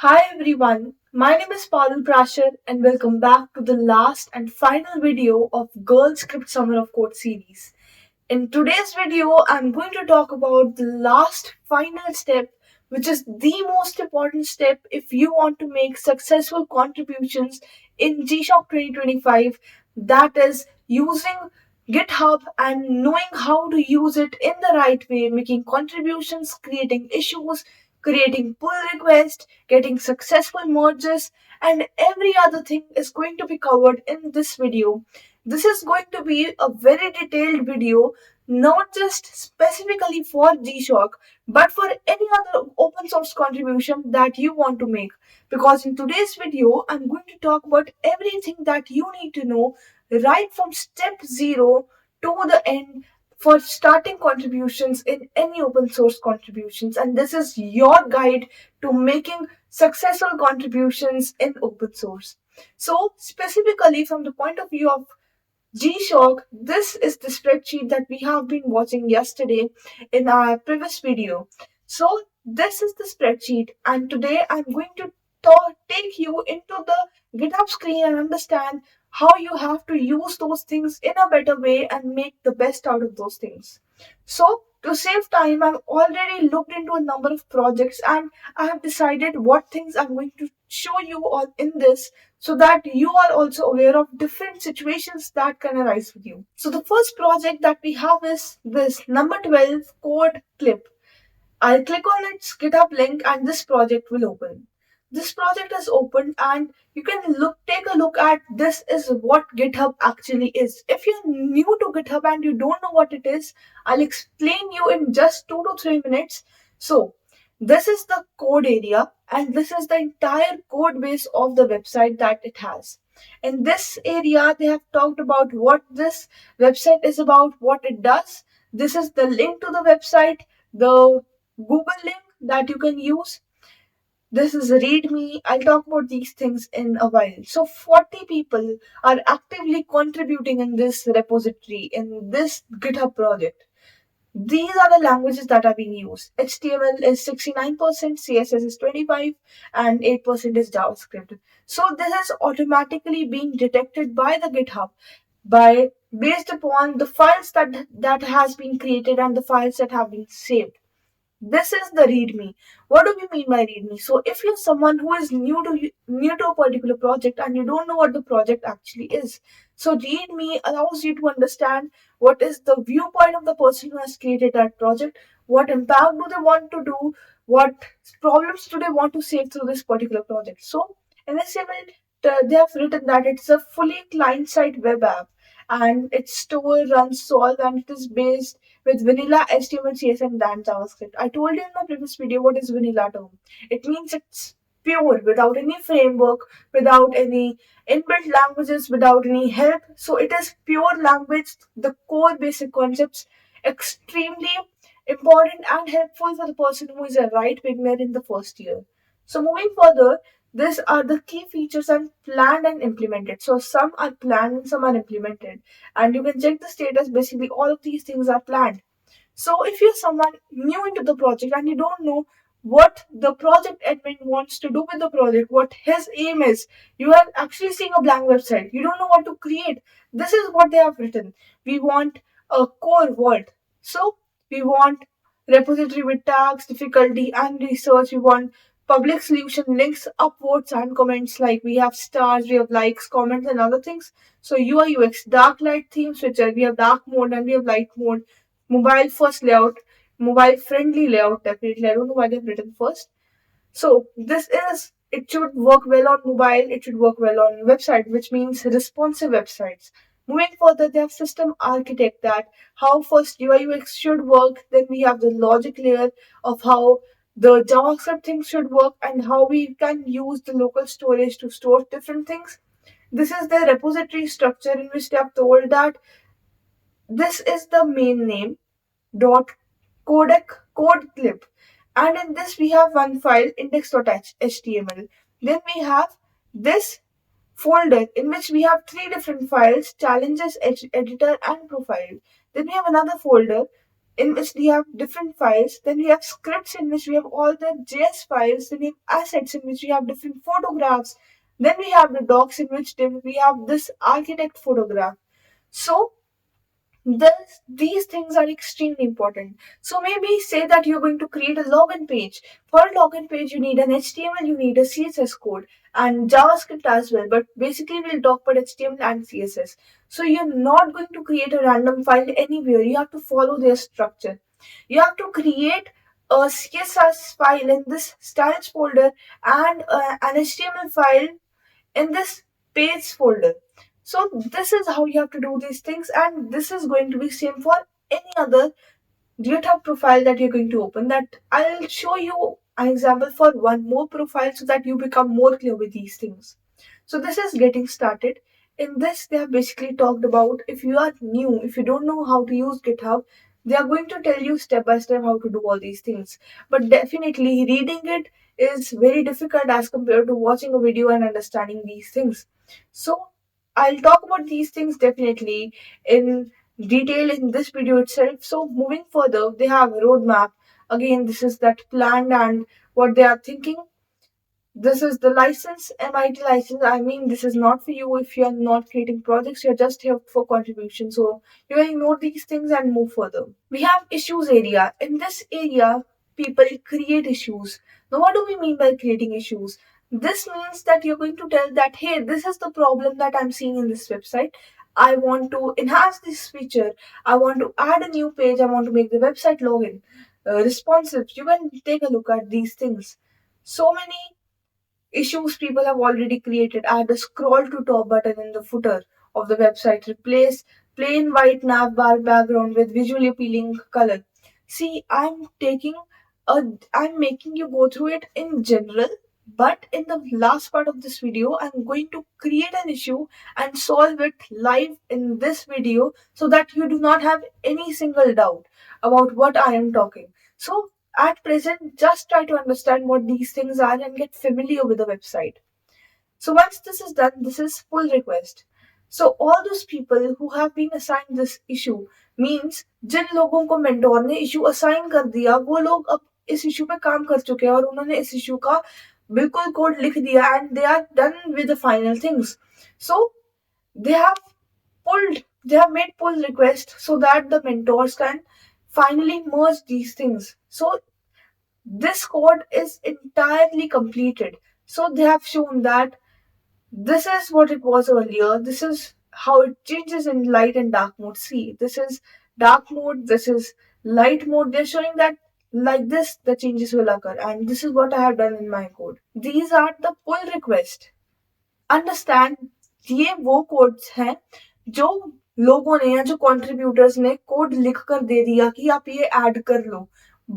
Hi everyone, my name is Parul Prashar and welcome back to the last and final video of Girl Script Summer of Code series. In today's video, I'm going to talk about the last final step, which is the most important step if you want to make successful contributions in G-Shock 2025, that is using GitHub and knowing how to use it in the right way, making contributions, creating issues, creating pull requests, getting successful merges, and every other thing is going to be covered in this video. This is going to be a very detailed video, not just specifically for G-Shock, but for any other open source contribution that you want to make. Because in today's video, I'm going to talk about everything that you need to know right from step zero to the end for starting contributions in any open source contributions. And this is your guide to making successful contributions in open source. So, specifically from the point of view of G-Shock, this is the spreadsheet that we have been watching yesterday in our previous video. So this is the spreadsheet, and today I'm going to take you into the GitHub screen and understand how you have to use those things in a better way and make the best out of those things. So to save time, I've already looked into a number of projects and I have decided what things I'm going to show you all in this so that you are also aware of different situations that can arise with you. So the first project that we have is this number 12 code clip. I'll click on its GitHub link and this project will open. This project is opened and you can take a look at this is what GitHub actually is. If you're new to GitHub and you don't know what it is, I'll explain you in just 2 to 3 minutes. So this is the code area and this is the entire code base of the website that it has. In this area, they have talked about what this website is about, what it does. This is the link to the website, the Google link that you can use. This is README. I'll talk about these things in a while. So 40 people are actively contributing in this repository, in this GitHub project. These are the languages that are being used. HTML is 69%, CSS is 25%, and 8% is JavaScript. So this is automatically being detected by the GitHub by based upon the files that has been created and the files that have been saved. This is the readme. What do we mean by readme? So if you're someone who is new to a particular project and you don't know what the project actually is, so readme allows you to understand what is the viewpoint of the person who has created that project, what impact do they want to do, what problems do they want to save through this particular project. So in HTML, they have written that it's a fully client-side web app and its store runs solve and it is based with vanilla HTML, CSS, and then JavaScript. I told you in my previous video what is vanilla term. It means it's pure, without any framework, without any inbuilt languages, without any help. So it is pure language, the core basic concepts, extremely important and helpful for the person who is a right beginner in the first year. So moving further, these are the key features and planned and implemented. So some are planned and some are implemented. And you can check the status. Basically, all of these things are planned. So if you're someone new into the project and you don't know what the project admin wants to do with the project, what his aim is, you are actually seeing a blank website. You don't know what to create. This is what they have written. We want a core vault. So we want repository with tags, difficulty, and research. We want public solution links, upvotes, and comments like we have stars, we have likes, comments, and other things. So UI UX, dark light theme switcher, we have dark mode and we have light mode, mobile first layout, mobile friendly layout, definitely. I don't know why they've written first. So this is, it should work well on mobile, it should work well on website, which means responsive websites. Moving further, they have system architect, that how first UI UX should work, then we have the logic layer of how the JavaScript things should work and how we can use the local storage to store different things. This is the repository structure in which they have told that this is the main name dot codec code clip, and in this we have one file index.html. Then we have this folder in which we have three different files: challenges, editor, and profile. Then we have another folder in which we have different files. Then we have scripts in which we have all the JS files. Then we have assets in which we have different photographs. Then we have the docs in which we have this architect photograph. So these things are extremely important. So maybe say that you're going to create a login page. For a login page, you need an HTML, you need a CSS code, and JavaScript as well. But basically, we'll talk about HTML and CSS. So you're not going to create a random file anywhere. You have to follow their structure. You have to create a CSS file in this styles folder and an HTML file in this page folder. So this is how you have to do these things, and this is going to be same for any other GitHub profile that you're going to open. That I'll show you an example for one more profile so that you become more clear with these things. So this is getting started. In this, they have basically talked about if you are new, if you don't know how to use GitHub, they are going to tell you step by step how to do all these things. But definitely, reading it is very difficult as compared to watching a video and understanding these things. So I'll talk about these things definitely in detail in this video itself. So moving further, they have a roadmap. Again, this is that planned and what they are thinking. This is the license, MIT license. I mean, this is not for you if you're not creating projects, you're just here for contribution. So you can ignore these things and move further. We have issues area. In this area, people create issues. Now, what do we mean by creating issues? This means that you're going to tell that, hey, this is the problem that I'm seeing in this website. I want to enhance this feature. I want to add a new page. I want to make the website login responsive. You can take a look at these things. So many issues people have already created. Add a scroll to top button in the footer of the website. Replace plain white navbar background with visually appealing color. See, I'm making you go through it in general, but in the last part of this video, I'm going to create an issue and solve it live in this video so that you do not have any single doubt about what I am talking. So at present, just try to understand what these things are and get familiar with the website. So once this is done, this is pull request. So all those people who have been assigned this issue means जिन लोगों को mentor ने issue assign कर दिया वो लोग अब इस issue पे काम कर चुके हैं और उन्होंने इस इशू का बिल्कुल कोड लिख दिया and they are done with the final things. So they have they have made pull request so that the mentors can finally merge these things. So this code is entirely completed. So they have shown that this is what it was earlier. This is how it changes in light and dark mode. See, this is dark mode, this is light mode. They're showing that like this, the changes will occur. And this is what I have done in my code. These are the pull request. Understand, ये वो codes हैं जो लोगों ने या जो contributors ने code लिख कर दे दिया कि आप ये ऐड कर लो,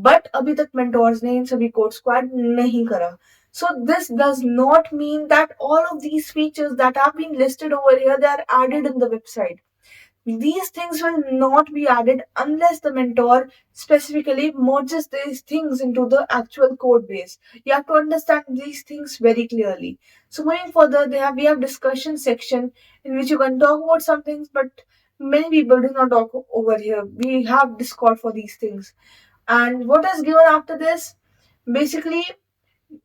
बट अभी तक मेंटोर्स ने इन सभी कोड्स को ऐड नहीं करा. So this does not mean that all of these features that have been listed over here, they are added in the website. These things will not be added unless the mentor specifically merges these things into the actual code base. You have to understand these things very clearly. So moving further, we have discussion section in which you can talk about some things, but many people do not talk over here. We have Discord for these things. And what is given after this? Basically,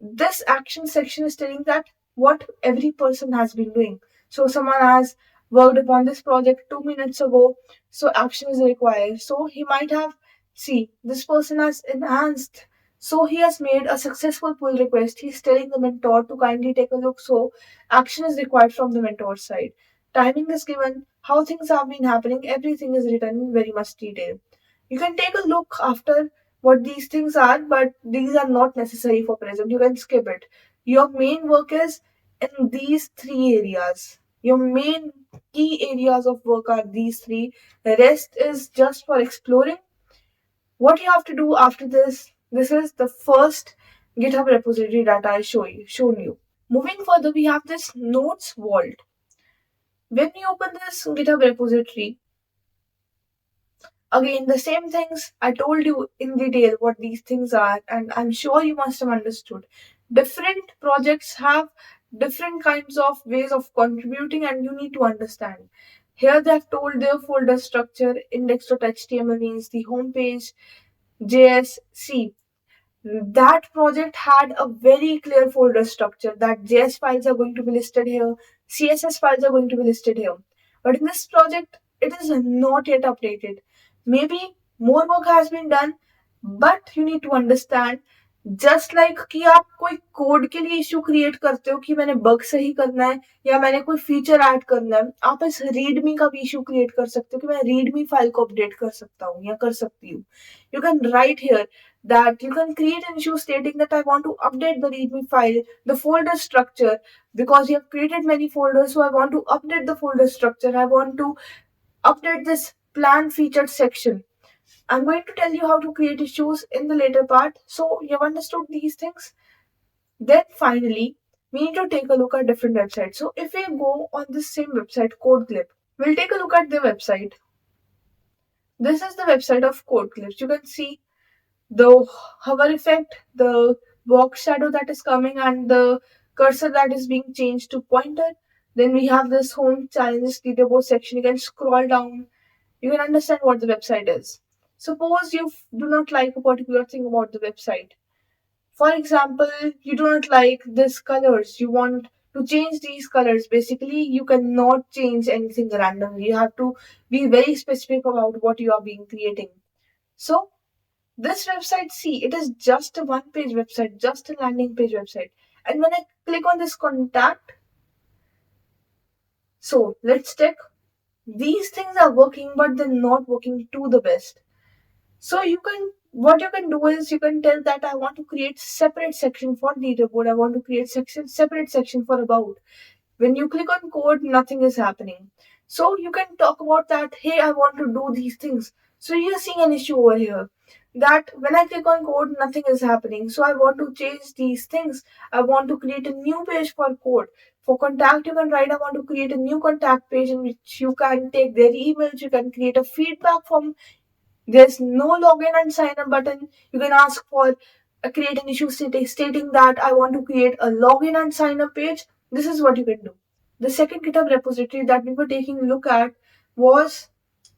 this action section is telling that what every person has been doing. So someone has worked upon this project 2 minutes ago, so action is required. So he might have, see, this person has enhanced. So he has made a successful pull request. He's telling the mentor to kindly take a look. So action is required from the mentor side. Timing is given, how things have been happening, everything is written in very much detail. You can take a look after what these things are, but these are not necessary for present. You can skip it. Your main work is in these three areas. Your main key areas of work are these three. The rest is just for exploring. What you have to do after this is the first GitHub repository that I shown you. Moving further, we have this notes vault. When you open this GitHub repository, again, the same things I told you in detail what these things are, and I'm sure you must have understood. Different projects have different kinds of ways of contributing, and you need to understand. Here they have told their folder structure. Index.html means the home page. JSC, that project had a very clear folder structure that JS files are going to be listed here, CSS files are going to be listed here. But in this project, it is not yet updated. Maybe more work has been done, but you need to understand, just like कि आप कोई code के लिए issue create करते हो कि मैंने bug सही करना है या मैंने कोई फीचर ऐड करना है, आप इस रीडमी का भी इशू क्रिएट कर सकते हो कि मैं रीडमी फाइल को अपडेट कर सकता हूँ या कर सकती हूँ. You can write here that you can create an issue stating that I want to update the readme file, the folder structure, because you have created many folders, so I want to update the folder structure. I want to update this plan featured section. I'm going to tell you how to create issues in the later part. So you've understood these things. Then finally, we need to take a look at different websites. So if we go on this same website, CodeClip, we'll take a look at the website. This is the website of CodeClips. You can see the hover effect, the box shadow that is coming, and the cursor that is being changed to pointer. Then we have this home challenges leaderboard section. You can scroll down. You can understand what the website is. Suppose you do not like a particular thing about the website. For example, you do not like this colors. You want to change these colors. Basically, you cannot change anything randomly. You have to be very specific about what you are being creating. So this website, see, it is just a one page website, just a landing page website. And when I click on this contact, so let's check. These things are working, but they're not working to the best. So what you can do is you can tell that I want to create separate section for leaderboard. I want to create separate section for about. When you click on code, nothing is happening. So you can talk about that, hey, I want to do these things. So you're seeing an issue over here that when I click on code, nothing is happening. So I want to change these things. I want to create a new page for code. For contact, you can write, I want to create a new contact page in which you can take their emails, you can create a feedback form. There's no login and sign up button. You can ask for create an issue stating that I want to create a login and sign up page. This is what you can do. The second GitHub repository that we were taking a look at was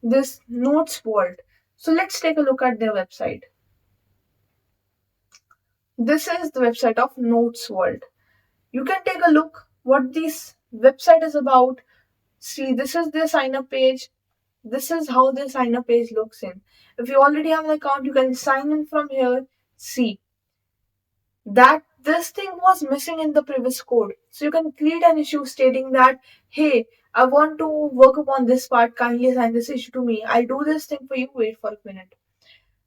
this Notes Vault. So let's take a look at their website. This is the website of Notes Vault. You can take a look what this website is about. See, this is the sign up page. This is how the sign up page looks in. If you already have an account, you can sign in from here. See that this thing was missing in the previous code. So you can create an issue stating that, hey, I want to work upon this part, kindly assign this issue to me. I'll do this thing for you, wait for a minute.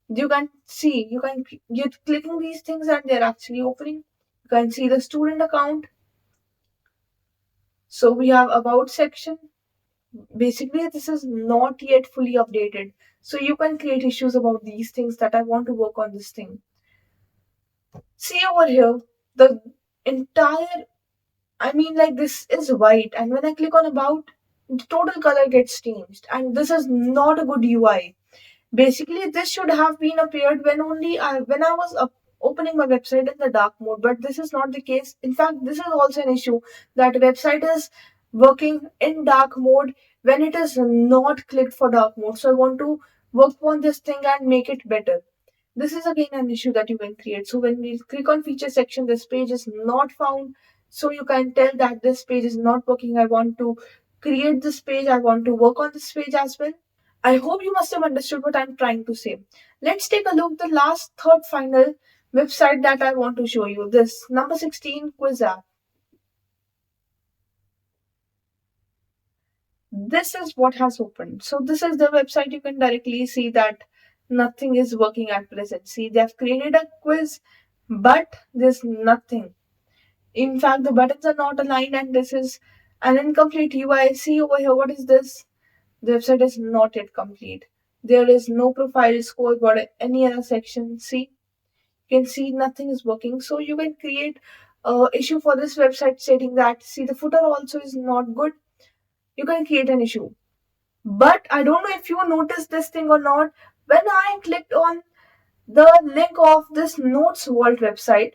You can see, you're clicking these things and they're actually opening. You can see the student account. So we have about section. Basically, this is not yet fully updated. So you can create issues about these things that I want to work on this thing. See over here, the entire, like this is white, and when I click on about, the total color gets changed, and this is not a good UI. Basically, this should have been appeared when I was opening my website in the dark mode, but this is not the case. In fact, this is also an issue that website is working in dark mode when it is not clicked for dark mode. So I want to work on this thing and make it better. This is again an issue that you can create. So when we click on feature section, this page is not found. So you can tell that this page is not working. I want to create this page. I want to work on this page as well. I hope you must have understood what I'm trying to say. Let's take a look the last third final website that I want to show you. This number 16 quiz app. This is what has opened. So this is the website. You can directly see that nothing is working at present. See, they have created a quiz, but there's nothing. In fact, the buttons are not aligned and this is an incomplete UI. See over here, what is this? The website is not yet complete. There is no profile, scoreboard, or any other section. See, you can see nothing is working. So you can create a issue for this website stating that, see, the footer also is not good. You can create an issue. But I don't know if you noticed this thing or not. When I clicked on the link of this Notes Vault website,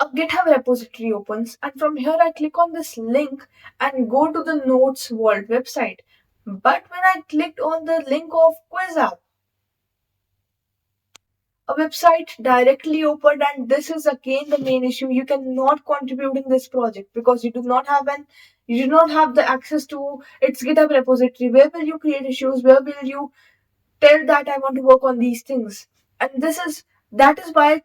A GitHub repository opens, and from here I click on this link and go to the Notes Vault website. But when I clicked on the link of QuizApp, a website directly opened, and this is again the main issue. You cannot contribute in this project because you do not have the access to its GitHub repository. Where will you create issues? Where will you tell that I want to work on these things? And that is why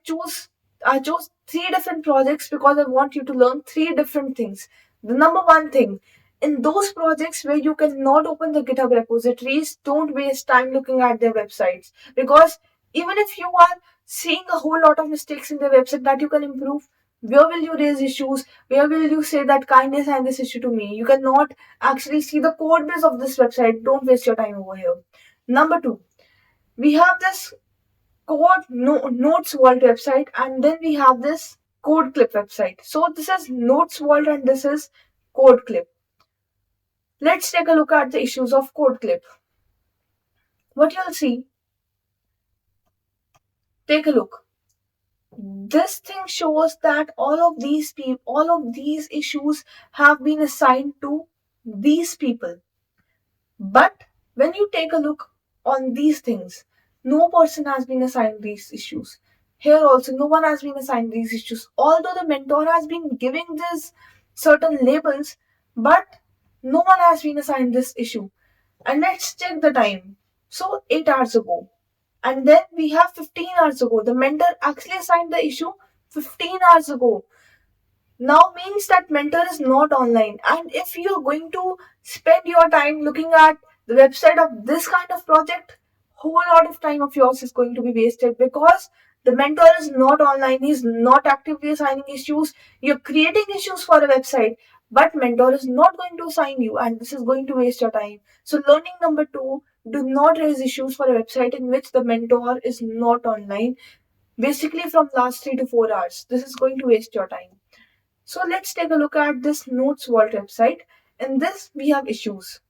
I chose three different projects, because I want you to learn three different things. The number one thing, in those projects where you cannot open the GitHub repositories, don't waste time looking at their websites, because even if you are seeing a whole lot of mistakes in their website that you can improve, where will you raise issues? Where will you say that kindly assign this issue to me? You cannot actually see the code base of this website. Don't waste your time over here. Number two, we have this Notes Vault website, and then we have this Code Clip website. So this is Notes Vault and this is Code Clip. Let's take a look at the issues of Code Clip. What you'll see, take a look. This thing shows that all of these issues have been assigned to these people. But when you take a look on these things, no person has been assigned these issues. Here also, no one has been assigned these issues. Although the mentor has been giving these certain labels, but no one has been assigned this issue. And let's check the time. So 8 hours ago. And then we have 15 hours ago. The mentor actually assigned the issue 15 hours ago. Now means that mentor is not online, and if you're going to spend your time looking at the website of this kind of project, whole lot of time of yours is going to be wasted, because the mentor is not online, he's not actively assigning issues. You're creating issues for a website, but mentor is not going to assign you, and this is going to waste your time. So learning number two, do not raise issues for a website in which the mentor is not online, basically from last 3 to 4 hours. This is going to waste your time. So let's take a look at this Notes Vault website. In this, we have issues.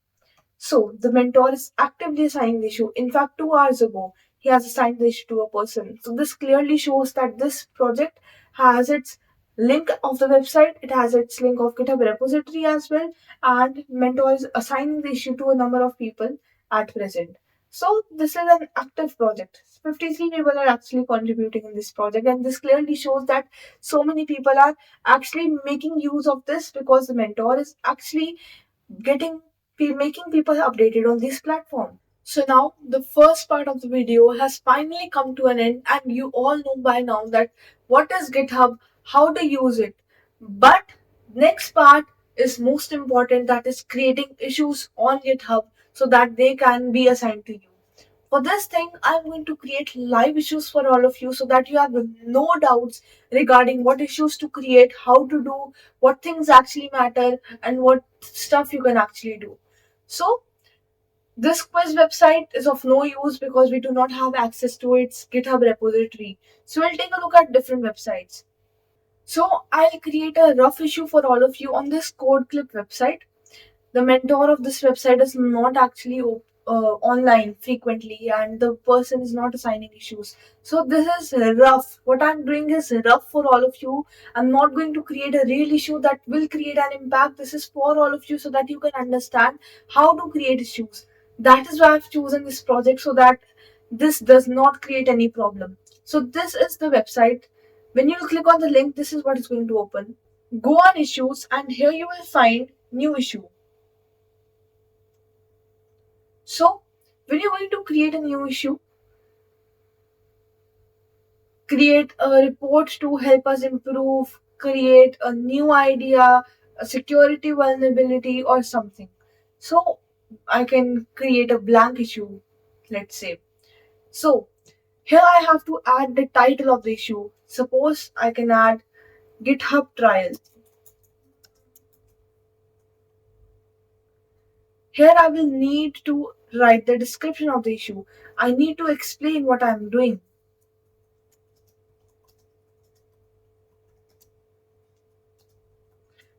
So the mentor is actively assigning the issue. In fact, 2 hours ago, he has assigned the issue to a person. So this clearly shows that this project has its link of the website, it has its link of GitHub repository as well, and mentor is assigning the issue to a number of people at present. So this is an active project. 53 people are actually contributing in this project, and this clearly shows that so many people are actually making use of this, because the mentor is actually getting making people updated on this platform. So now the first part of the video has finally come to an end, and you all know by now that what is GitHub, how to use it. But next part is most important, that is creating issues on GitHub so that they can be assigned to you. For this thing, I'm going to create live issues for all of you so that you have no doubts regarding what issues to create, how to do, what things actually matter, and what stuff you can actually do. So, this quiz website is of no use because we do not have access to its GitHub repository. So, we'll take a look at different websites. So, I'll create a rough issue for all of you on this Code Clip website. The mentor of this website is not actually online frequently, and the person is not assigning issues. So this is rough. What I'm doing is rough for all of you. I'm not going to create a real issue that will create an impact. This is for all of you so that you can understand how to create issues. That is why I've chosen this project, so that this does not create any problem. So this is the website. When you click on the link, this is what is going to open. Go on issues, and here you will find new issue. So, when you're going to create a new issue, create a report to help us improve, create a new idea, a security vulnerability, or something. So, I can create a blank issue, let's say. So, here I have to add the title of the issue. Suppose I can add GitHub trial. Here I will need to write the description of the issue. I need to explain what I'm doing.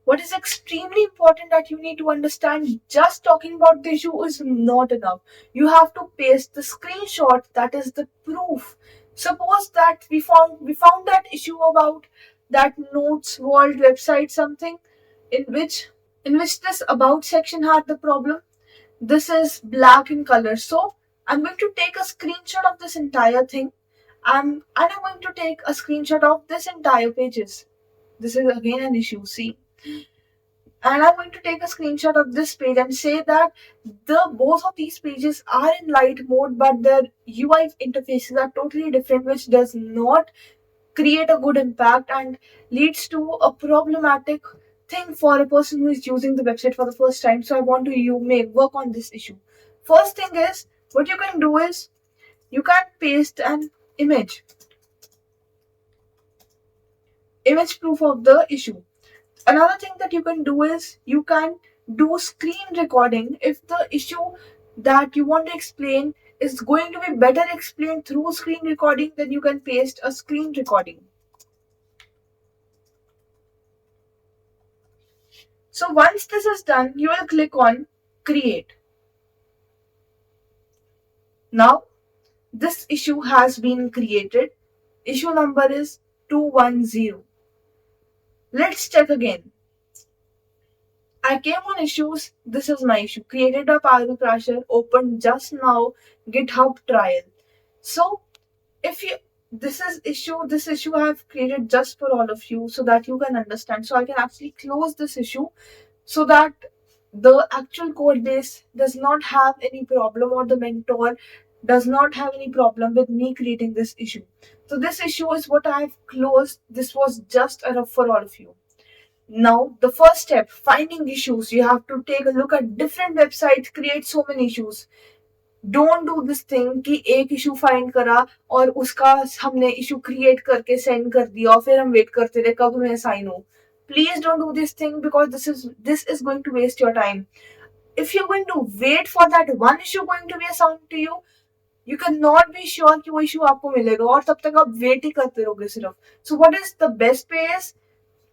What is extremely important that you need to understand, just talking about the issue is not enough. You have to paste the screenshot, that is the proof. Suppose that we found that issue about that Notes World website something in which this about section had the problem. This is black in color. So I'm going to take a screenshot of this entire thing, and I'm going to take a screenshot of this entire pages. This is again an issue, see. And I'm going to take a screenshot of this page and say that the both of these pages are in light mode, but their UI interfaces are totally different, which does not create a good impact and leads to a problematic thing for a person who is using the website for the first time. So I want to you may work on this issue. First thing is, what you can do is you can paste an image proof of the issue. Another thing that you can do is you can do screen recording if the issue that you want to explain is going to be better explained through screen recording. Then you can paste a screen recording. So once this is done, you will click on create. Now this issue has been created. Issue number is 210. Let's check again. I came on issues. This is my issue. Created by Parul Prashar. Opened just now. GitHub trial. So if you this issue I have created just for all of you so that you can understand. So I can actually close this issue so that the actual code base does not have any problem, or the mentor does not have any problem with me creating this issue. So this issue is what I have closed. This was just enough for all of you. Now, the first step, finding issues. You have to take a look at different websites, create so many issues. Don't do this thing कि एक issue find करा और उसका हमने issue create करके send कर दिया और फिर हम वेट करते रहे कब हमें असाइन हो. Please don't do this thing because this is going to waste your time. If you're going to wait for that one issue going to be assigned to you, you cannot be sure कि वो issue आपको मिलेगा और तब तक आप wait ही करते रहोगे सिर्फ. So what is the best way is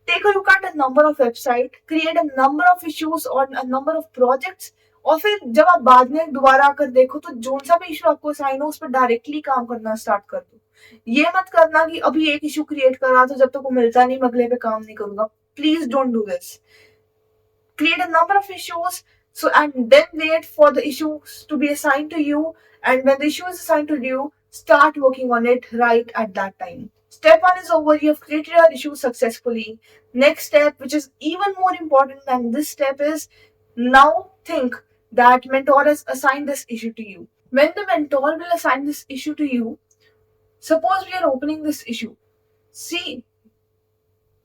take a look at a number of websites, create a number of issues or a number of projects, और फिर जब आप बाद में दोबारा आकर देखो तो जो सा भी इशू आपको असाइन हो उस पर डायरेक्टली काम करना स्टार्ट कर दो. ये मत करना कि अभी एक इशू क्रिएट करा तो जब तक वो मिलता नहीं मैं अगले पे काम नहीं करूंगा. Please don't do this. Create a number of issues, so and then wait for the issues to be assigned to you, and when the issue is assigned to you, start working on it right at that time. Step 1 is over. You have created your issue successfully. Next step, which is even more important than this step, is now think that mentor has assigned this issue to you. When the mentor will assign this issue to you, suppose we are opening this issue. See,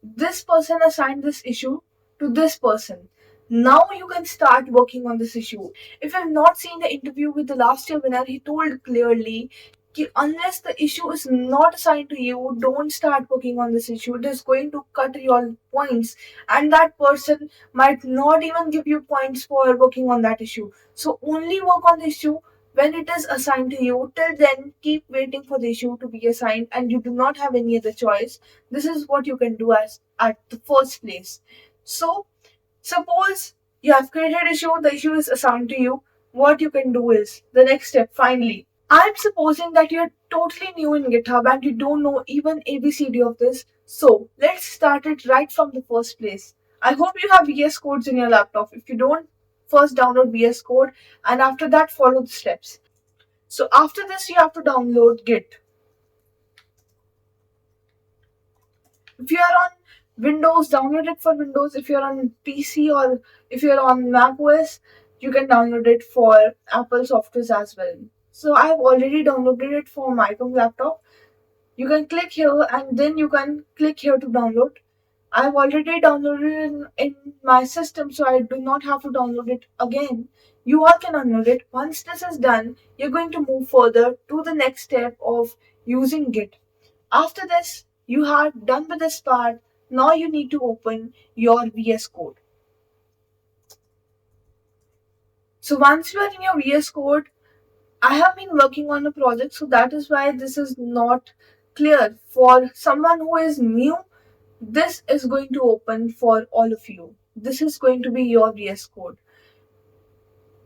this person assigned this issue to this person. Now you can start working on this issue. If you have not seen the interview with the last year winner, he told clearly that unless the issue is not assigned to you, don't start working on this issue. It is going to cut your points, and that person might not even give you points for working on that issue. So only work on the issue when it is assigned to you. Till then, keep waiting for the issue to be assigned, and you do not have any other choice. This is what you can do as at the first place. So suppose you have created an issue, the issue is assigned to you. What you can do is the next step. Finally, I'm supposing that you're totally new in GitHub and you don't know even ABCD of this. So let's start it right from the first place. I hope you have VS Codes in your laptop. If you don't, first download VS Code and after that follow the steps. So after this, you have to download Git. If you are on Windows, download it for Windows. If you're on PC or if you're on Mac OS, you can download it for Apple softwares as well. So I've already downloaded it for my laptop. You can click here and then you can click here to download. I've already downloaded it in my system, so I do not have to download it again. You all can download it. Once this is done, you're going to move further to the next step of using Git. After this, you are done with this part. Now you need to open your VS Code. So once you are in your VS Code, I have been working on a project, so that is why this is not clear. For someone who is new, this is going to open for all of you. This is going to be your VS Code.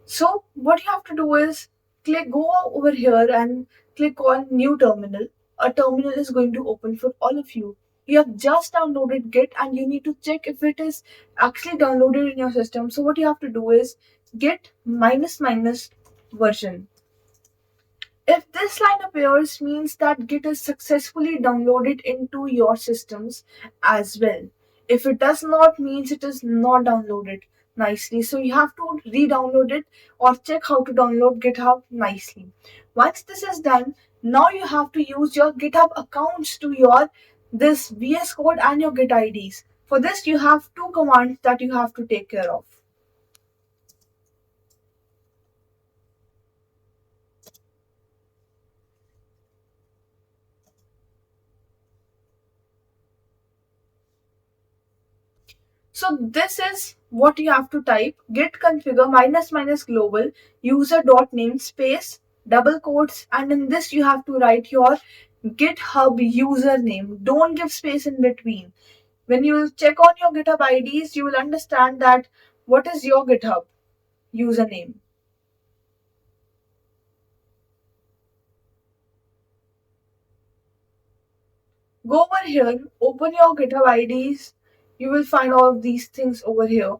So what you have to do is go over here and click on new terminal. A terminal is going to open for all of you. You have just downloaded Git and you need to check if it is actually downloaded in your system. So what you have to do is git minus minus version. If this line appears, means that Git is successfully downloaded into your systems as well. If it does not, means it is not downloaded nicely. So you have to re-download it or check how to download GitHub nicely. Once this is done, now you have to use your GitHub accounts to your this VS Code and your Git IDs. For this, you have two commands that you have to take care of. So this is what you have to type: git configure minus minus global user dot name space double quotes, and in this you have to write your GitHub username. Don't give space in between. When you check on your GitHub IDs, you will understand that what is your GitHub username. Go over here, open your GitHub IDs. You will find all of these things over here.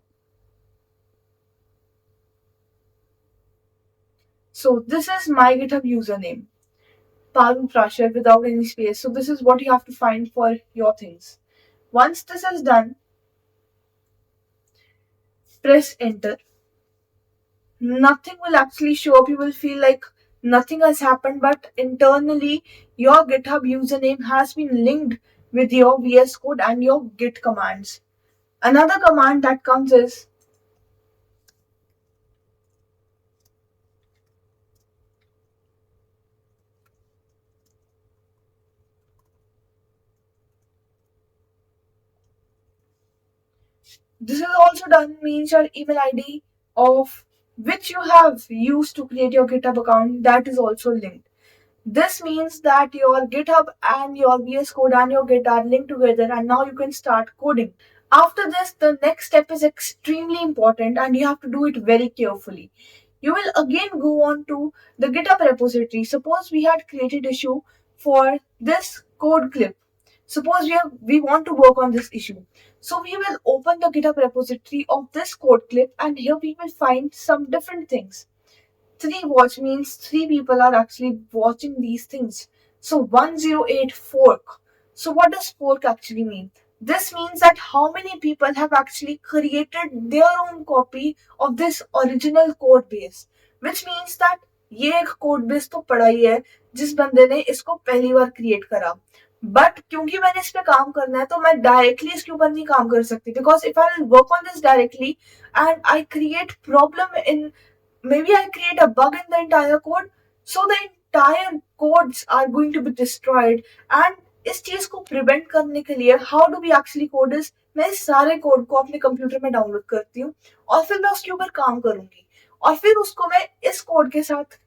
So this is my GitHub username. Parul Prashar without any space. So this is what you have to find for your things. Once this is done, press enter. Nothing will actually show up. You will feel like nothing has happened, but internally your GitHub username has been linked with your VS Code and your Git commands. Another command that comes is this is also done, means your email ID of which you have used to create your GitHub account, that is also linked. This means that your GitHub and your VS Code and your Git are linked together, and now you can start coding. After this, the next step is extremely important and you have to do it very carefully. You will again go on to the GitHub repository. Suppose we had created issue for this code clip. Suppose we want to work on this issue. So we will open the GitHub repository of this code clip, and here we will find some different things. Three watch means three people are actually watching these things. So 108 fork. So what does fork actually mean? This means that how many people have actually created their own copy of this original code base, which means that ये एक code base तो पड़ा ही है जिस बंदे ने इसको पहली बार क्रिएट करा, बट क्योंकि मैंने इस पे काम करना है तो मैं डायरेक्टली इसके ऊपर नहीं काम कर सकती, because if I will work on this directly and I create problem in, maybe I create a bug in the entire code, so the entire codes are going to be destroyed. And इस चीज को prevent करने के लिए how do B actually code is, मैं इस सारे code को अपने कंप्यूटर में डाउनलोड करती हूँ और फिर मैं उसके ऊपर काम करूंगी और फिर उसको मैं इस कोड के साथ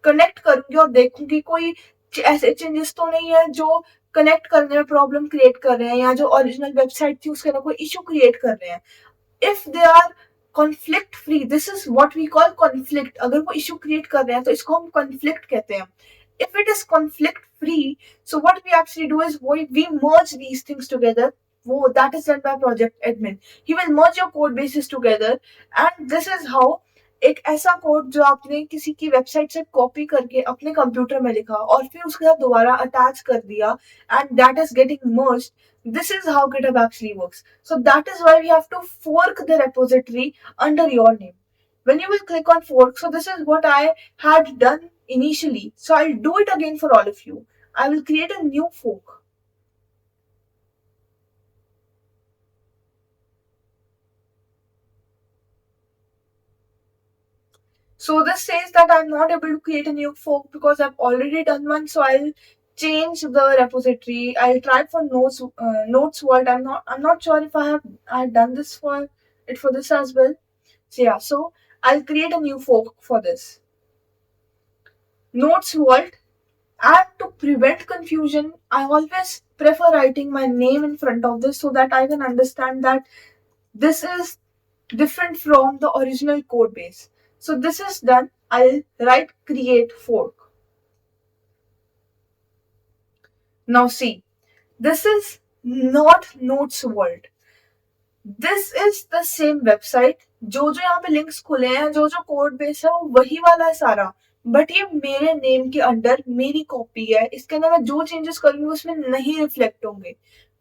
कनेक्ट करूंगी और देखूंगी कोई ऐसे चेंजेस तो नहीं है जो कनेक्ट करने में प्रॉब्लम क्रिएट कर रहे हैं या जो ओरिजिनल वेबसाइट थी उसके अंदर कोई इशू क्रिएट कर रहे हैं. If they are conflict free, this is what we call conflict. अगर वो इशू क्रिएट कर रहे हैं तो इसको हम कॉन्फ्लिक्ट कहते हैं. If it is conflict free, so what we actually do is we merge these things together. That is done by project admin. He will merge your code bases together, and this is how एक ऐसा code जो आपने किसी की website से copy करके अपने computer में लिखा और फिर उसके साथ दोबारा अटैच कर दिया and that is getting merged. This is how GitHub actually works. So that is why we have to fork the repository under your name. When you will click on fork, so this is what I had done initially. So I'll do it again for all of you. I will create a new fork. So this says that I'm not able to create a new fork because I've already done one. So I'll change the repository. I'll try for notes world. I'm not sure if I've done this for it for this as well. So yeah, so I'll create a new fork for this. Notes Vault. And to prevent confusion, I always prefer writing my name in front of this so that I can understand that this is different from the original code base. So this is done. I'll write create fork. Now see, this is not Notes World. This is the same website, जो जो यहाँ पे links खुले हैं, जो जो code base है, वो वही वाला है सारा, बट ये मेरे नेम के अंडर मेरी कॉपी है। इसके अंदर मैं जो चेंजेस करूंगी उसमें नहीं रिफ्लेक्ट होंगे,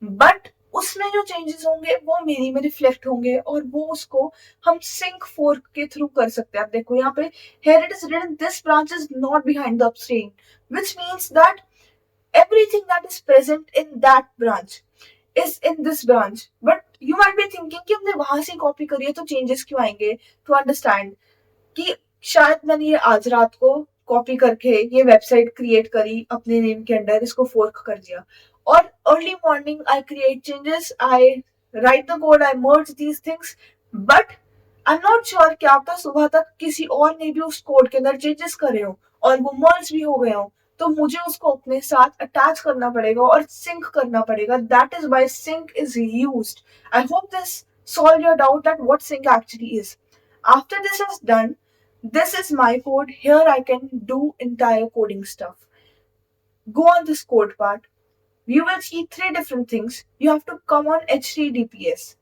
बट उसमें जो चेंजेस होंगे वो मेरी में रिफ्लेक्ट होंगे, और वो उसको हम सिंक फोर्क के थ्रू कर सकते हैं। आप देखो यहाँ पे, here it is written this branch is not behind the upstream, which means that everything that is present in that branch is in this branch. But you might be thinking कि हमने वहां से कॉपी करी है तो changes क्यों आएंगे? To understand कि शायद मैंने ये आज रात को कॉपी करके ये वेबसाइट क्रिएट करी अपने नेम के अंडर, इसको फोर्क कर दिया, और early morning I create changes, I right the code, I merge these things, but I am not sure क्या पता सुबह तक किसी और ने भी उस कोड के अंदर चेंजेस करे हो और वो मर्ज भी हो गए हो, तो मुझे उसको अपने साथ अटैच करना पड़ेगा और सिंक करना पड़ेगा। That is why sync is used. I hope this solve your doubt that what sync actually is. After this is done, this is my code. Here I can do entire coding stuff. Go on this code part. You will see three different things. You have to come on HTTPS.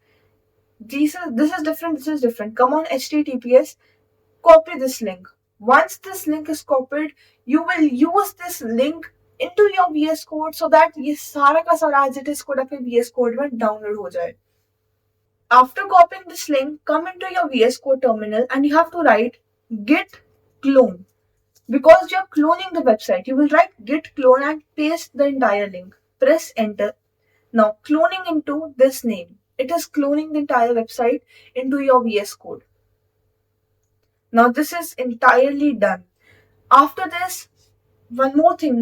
This is different, this is different. Come on HTTPS, copy this link. Once this link is copied, you will use this link into your VS Code so that ये सारा का सारा as it is code अपने VS Code में download हो जाए. After copying this link, come into your VS Code terminal and you have to write git clone. Because you're cloning the website, you will write git clone and paste the entire link. Press enter. Now cloning into this name. It is cloning the entire website into your VS Code. Now this is entirely done. After this, one more thing.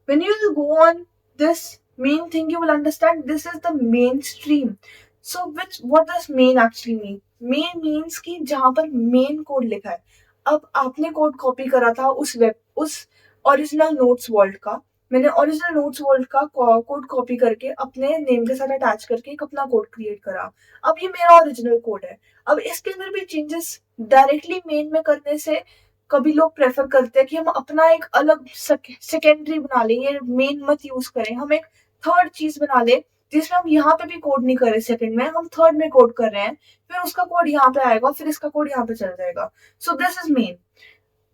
When you will go on this main thing, you will understand this is the mainstream. So what does main actually mean? Main means कि जहां पर main code लिखा है। अब आपने code copy करा था उस ओरिजिनल नोट्स वर्ल्ड का, मैंने ओरिजिनल नोट्स वर्ल्ड का कोड कॉपी करके अपने नेम के साथ अटैच करके एक अपना कोड क्रिएट करा। अब ये मेरा ओरिजिनल कोड है। अब इसके अंदर भी चेंजेस डायरेक्टली मेन में करने से कभी लोग प्रेफर करते हैं कि हम अपना एक अलग सेकेंडरी बना लें, ये मेन मत यूज करें, हम एक थर्ड चीज बना लें जिसमें हम यहाँ पे भी कोड नहीं कर रहे सेकंड में, हम थर्ड में कोड कर रहे हैं, फिर उसका कोड यहाँ पे आएगा, फिर इसका कोड यहाँ पे चल जाएगा। So this is main.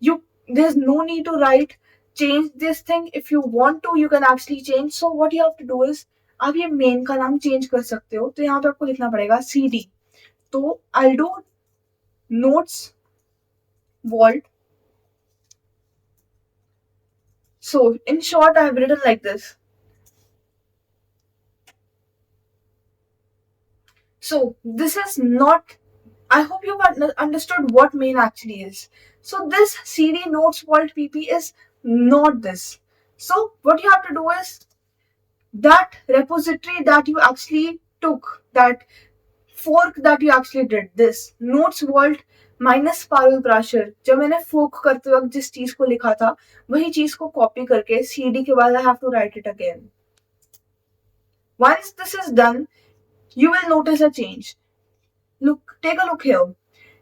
you there's no need to write change this thing. If you want to, you can actually change. So what you have to do is, आप ये मेन का नाम चेंज कर सकते हो, तो यहाँ पे आपको लिखना पड़ेगा cd। तो I'll do notes vault. So in short, I have written like this. So this is not, I hope you've understood what main actually is. So this cd notes vault pp is not this. So what you have to do is, that repository that you actually took, that fork that you actually did, this notes vault minus Parul Prashar, जब मैंने फोक करते वक्त जिस चीज को लिखा था वही चीज को कॉपी करके cd के बाद I have to write it again. Once this is done, you will notice a change. Look, take a look here.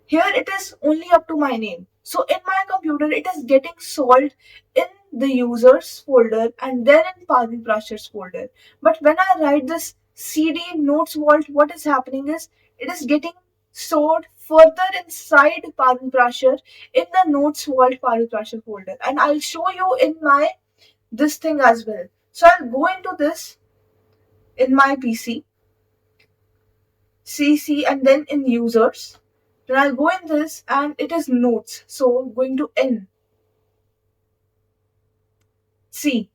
Here it is only up to my name. So in my computer, it is getting solved in the users folder and then in Parul Prashar's folder. But when I write this cd notes vault, what is happening is it is getting stored further inside Parul Prashar in the notes vault Parul Prashar folder. And I'll show you in my this thing as well. So I'll go into this in my PC, cc, and then in users. Then I'll go in this and it is notes. So going to N. C.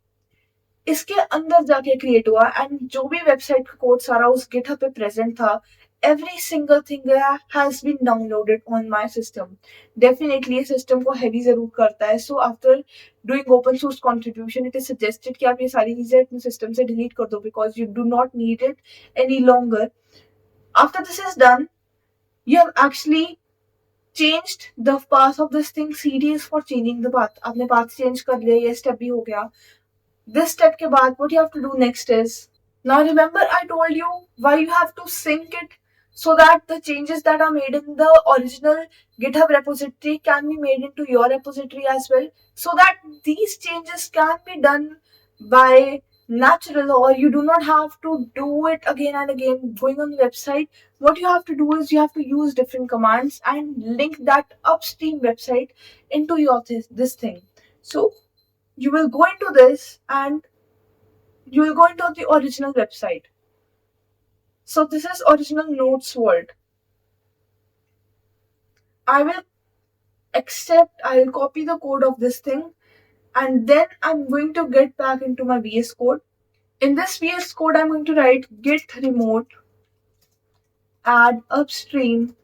इसके अंदर जाके create हुआ and जो भी website का code सारा उस GitHub पे प्रेजेंट था, every single thing has been downloaded on my system. Definitely ये सिस्टम को हैवी जरूर करता है. So after doing open source contribution, it is suggested कि आप ये सारी चीजें अपने सिस्टम से डिलीट कर दो because you do not need it any longer. After this is done, you have actually changed the path of this thing. cd is for changing the path. आपने path change कर लिया, ये step भी हो गया. This step के बाद what you have to do next is, now remember I told you why you have to sync it, so that the changes that are made in the original GitHub repository can be made into your repository as well, so that these changes can be done by natural, or you do not have to do it again and again going on the website. What you have to do is you have to use different commands and link that upstream website into your this thing. So you will go into this and you will go into the original website. So this is original notes world. I will I'll copy the code of this thing, and then I'm going to get back into my VS Code. In this VS Code, I'm going to write git remote add upstream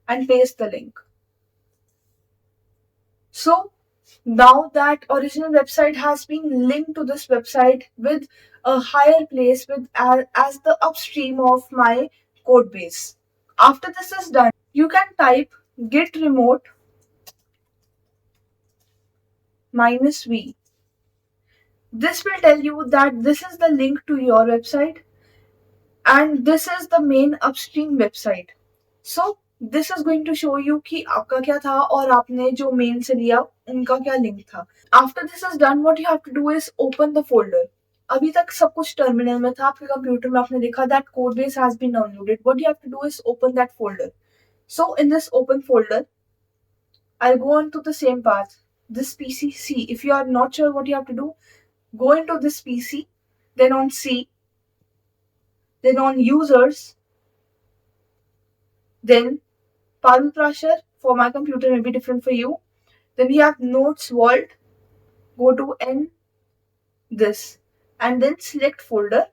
and paste the link. So now that original website has been linked to this website with a higher place with as the upstream of my code base. After this is done, you can type git remote -v. This will tell you that this is the link to your website and this is the main upstream website. So this is going to show you कि आपका क्या था और आपने जो main से लिया उनका क्या लिंक था. After this is done, what you have to do is open the folder. अभी तक सब कुछ टर्मिनल में था, आपके कंप्यूटर में आपने देखा that code base has been downloaded. What you have to do is open that folder. So in this open folder, I'll go on to the same path. This PC C. If you are not sure what you have to do, go into this PC, then on C, then on users, then Parul Prasher. For my computer may be different for you. Then we have Notes Vault. Go to N this and then select folder,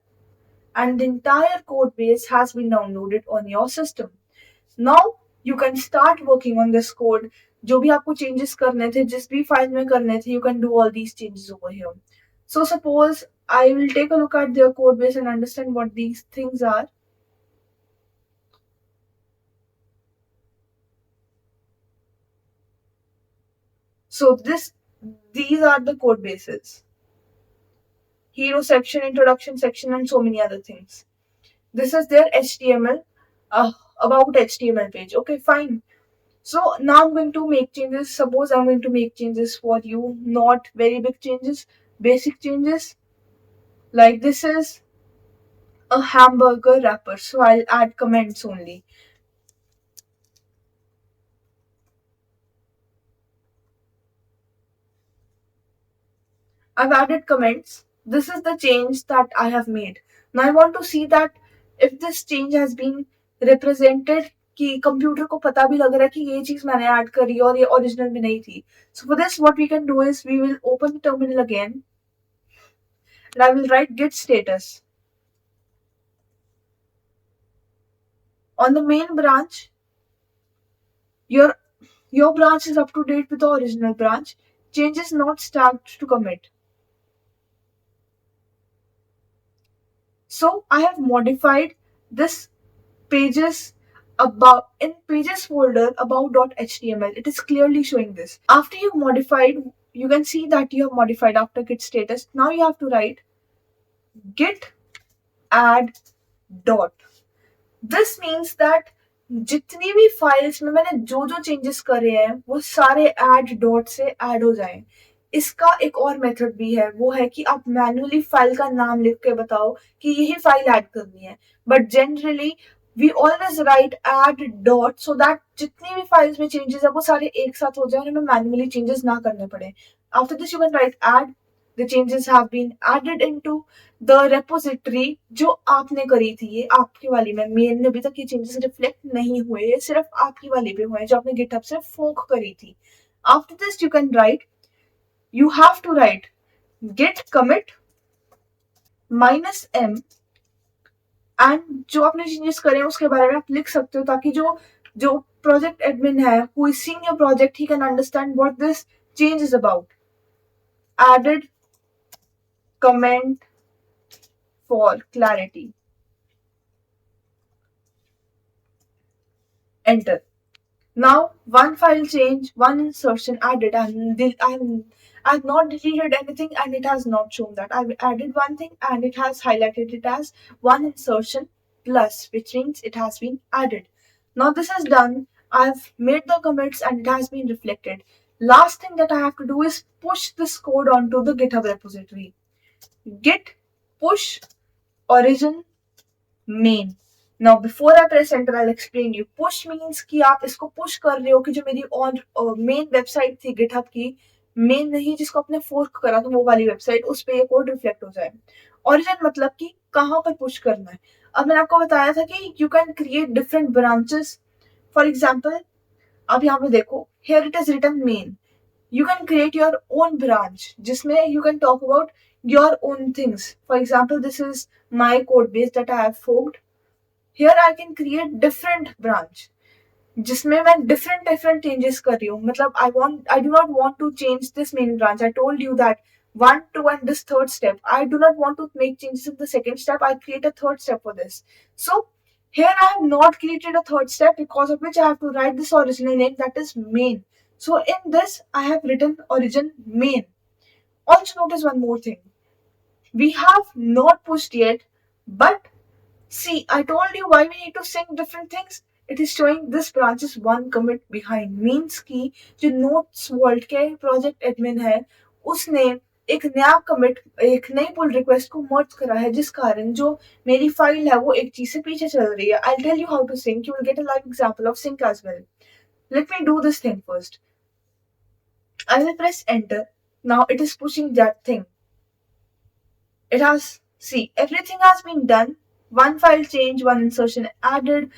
and the entire code base has been downloaded on your system. Now you can start working on this code. जो भी आपको changes करने थे, जिस भी file में करने थे, you can do all these changes over here. So suppose I will take a look at their code base and understand what these things are. So these are the code bases. Hero section, introduction section, and so many other things. This is their HTML, about HTML page. Okay, fine. So now I'm going to make changes. Suppose I'm going to make changes for you, not very big changes, basic changes. Like this is a hamburger wrapper, so I'll add comments only. I've added comments. This is the change that I have made. Now I want to see that if this change has been represented कि computer को पता भी लग रहा है कि ये चीज मैंने ऐड करी और ये ओरिजिनल में नहीं थी. So for this what we can do is we will open the terminal again and I will write git status. On the main branch, your branch is up to date with the original branch. Changes not stacked to commit. So I have modified this pages about in pages folder about.html. It is clearly showing this. After you modified, you can see that you have modified after git status. Now you have to write git add dot. This means that जितनी भी files में मैंने जो जो changes करे हैं वो सारे ऐड डॉट से ऐड हो जाएं. इसका एक और मेथड भी है, वो है कि आप मैन्युअली फाइल का नाम लिख के बताओ कि यही फाइल ऐड करनी है. But generally we always write add dot so that जितनी भी फाइल्स में चेंजेस है वो सारे एक साथ हो जाए और हमें मैन्युअली चेंजेस ना करने पड़े. After this you can write add the changes have been added into the repository जो आपने करी थी. ये आपकी वाली में मेन में अभी तक ये चेंजेस रिफ्लेक्ट नहीं हुए, ये सिर्फ आपकी वाली पे हुए जो आपने गिटहब से फोक करी थी. After this you have to write git commit -m and जो आपने चेंजेस करे उसके बारे में आप लिख सकते हो ताकि जो प्रोजेक्ट एडमिन है who is seeing your project he can understand what this change is about. Added comment for clarity. Enter. Now one file change, one insertion added, and I've not deleted anything and it has not shown that. I've added one thing and it has highlighted it as one insertion plus, which means it has been added. Now this is done. I've made the commits and it has been reflected. Last thing that I have to do is push this code onto the GitHub repository. git push origin main. Now before I press enter, I'll explain you. Push means कि आप इसको push कर रहे हो कि जो मेरी on main website थी GitHub की, main नहीं जिसको आपने fork करा तो वो वाली website, उस पे ये कोड reflect हो जाए. Origin मतलब कि कहाँ पर push करना है. अब मैंने आपको बताया था कि you can create different branches. For example, अब यहाँ पे देखो, here it is written main. You can create your own branch जिसमें you can talk about your own things. For example, this is my code base that I have forked. Here I can create different branch जिसमें मैं different changes कर रही हूँ. मतलब I do not want to change this main branch. I told you that 1, 2 and this third step. I do not want to make changes in the second step. I create a third step for this. So here I have not created a third step, because of which I have to write this original name, that is main. So in this I have written origin main. Also notice one more thing. We have not pushed yet, but see, I told you why we need to sync different things. It is showing this branch is one commit behind. Means कि जो Notes Vault के project admin है, उसने एक नया commit, एक नई pull request को merge करा है, जिस कारण जो मेरी फाइल है वो एक चीज से पीछे चल रही है. I'll tell you how to sync. You will get a live example of sync as well. Let me do this thing first. I will press enter. Now it is pushing that thing. It has, see, everything has been done. One file change, one insertion added,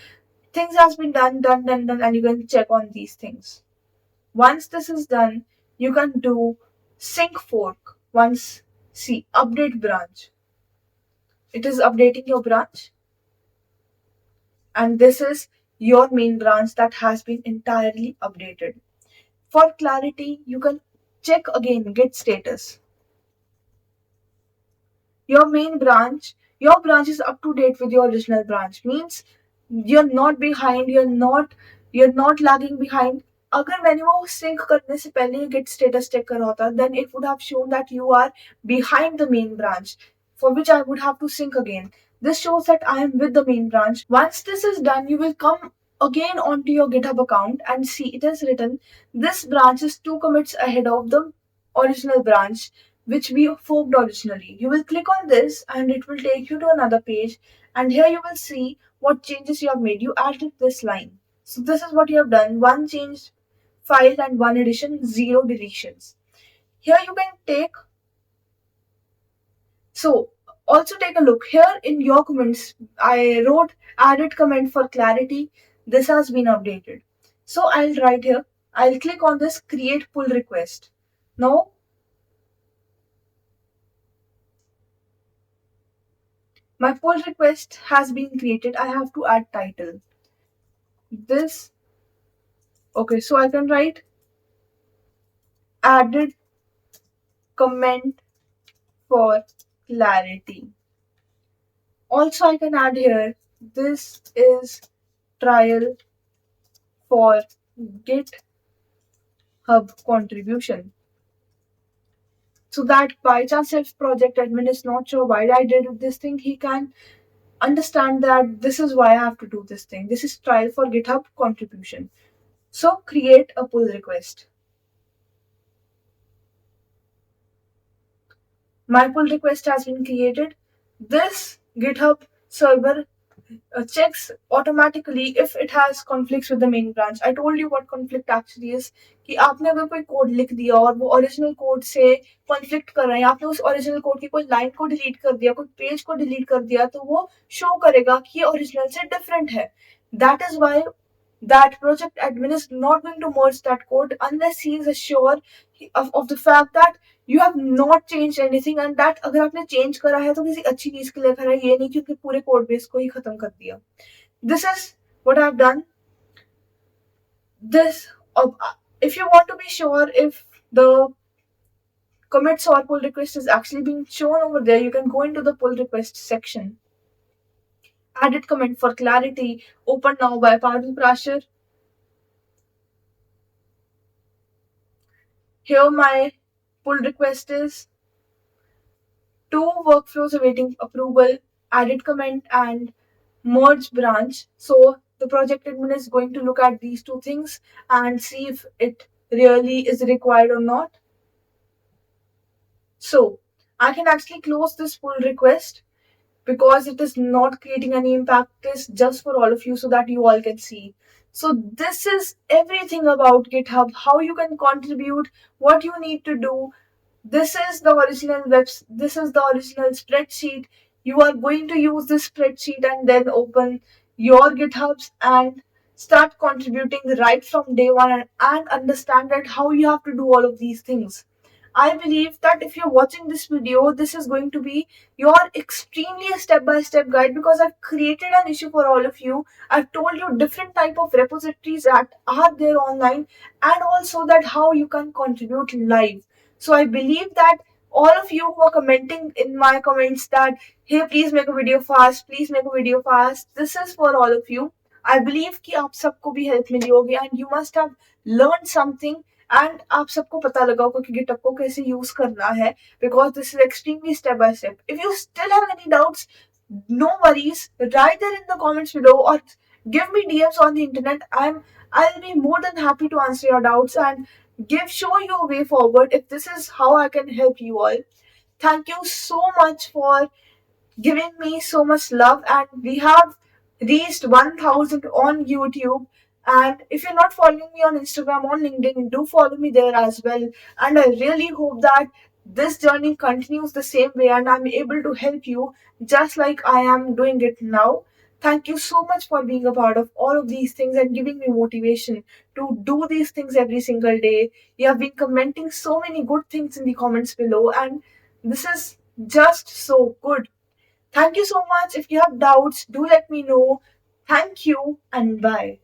things has been done, and you can check on these things. Once this is done, you can do sync fork. Once, see, update branch. It is updating your branch, and this is your main branch that has been entirely updated. For clarity, you can check again git status. Your main branch, your branch is up to date with your original branch. Means you're not behind, you're not lagging behind. अगर मैंने वो sync करने से पहले git status check करा होता, then it would have shown that you are behind the main branch, for which I would have to sync again. This shows that I am with the main branch. Once this is done, you will come again onto your GitHub account and see it is written this branch is 2 commits ahead of the original branch which we forked originally. You will click on this and it will take you to another page, and here you will see what changes you have made. You added this line. So this is what you have done. One change file and one addition, 0 deletions. Here you can take, so also take a look here in your comments. I wrote added comment for clarity. This has been updated. So I'll write here, I'll click on this create pull request. Now my pull request has been created. I have to add title. This, okay, so I can write added comment for clarity. Also, I can add here, this is trial for GitHub contribution. So that by chance if project admin is not sure why I did this thing, he can understand that this is why I have to do this thing. This is trial for GitHub contribution. So create a pull request. My pull request has been created. This GitHub server checks automatically if it has conflicts with the main branch. I told you what conflict actually is. कि आपने अगर कोई code लिख दिया और वो original code से conflict कर रहा है, आपने उस ओरिजिनल कोड की कोई लाइन को डिलीट कर दिया, कोई पेज को डिलीट कर दिया, तो वो शो करेगा कि ये ओरिजिनल से डिफरेंट है. That is why that project admin is not going to merge that code unless he is assured of the fact that you have not changed anything, and that अगर आपने change करा है तो किसी अच्छी चीज के लिए करा है, ये नहीं क्योंकि पूरे कोड बेस को ही खत्म कर दिया. This is what I've done. This, if you want to be sure if the commits or pull request is actually being shown over there, you can go into the pull request section. Added comment for clarity, open now by Padul Prashar. Here my pull request is 2 workflows awaiting approval, added comment and merge branch. So the project admin is going to look at these 2 things and see if it really is required or not. So I can actually close this pull request because it is not creating any impact. It is just for all of you so that you all can see. So this is everything about GitHub, how you can contribute, what you need to do. This is the original spreadsheet. You are going to use this spreadsheet and then open your GitHubs and start contributing right from day one, and understand that how you have to do all of these things. I believe that if you're watching this video, this is going to be your extremely step-by-step guide, because I've created an issue for all of you. I've told you different type of repositories that are there online, and also that how you can contribute live. So I believe that all of you who are commenting in my comments that, hey, please make a video fast, please make a video fast, this is for all of you. I believe कि आप सबको भी help मिली होगी and you must have learned something, and आप सबको पता लगा होगा कि गिटहब को कैसे यूज करना है, because this is extremely step by step. If you still have any doubts, no worries, write there in the comments below or give me DMs on the internet. I'll be more than happy to answer your doubts and show you a way forward if this is how I can help you all. Thank you so much for giving me so much love, and we have reached 1000 on YouTube. And if you're not following me on Instagram or LinkedIn, do follow me there as well. And I really hope that this journey continues the same way and I'm able to help you just like I am doing it now. Thank you so much for being a part of all of these things and giving me motivation to do these things every single day. You have been commenting so many good things in the comments below, and this is just so good. Thank you so much. If you have doubts, do let me know. Thank you and bye.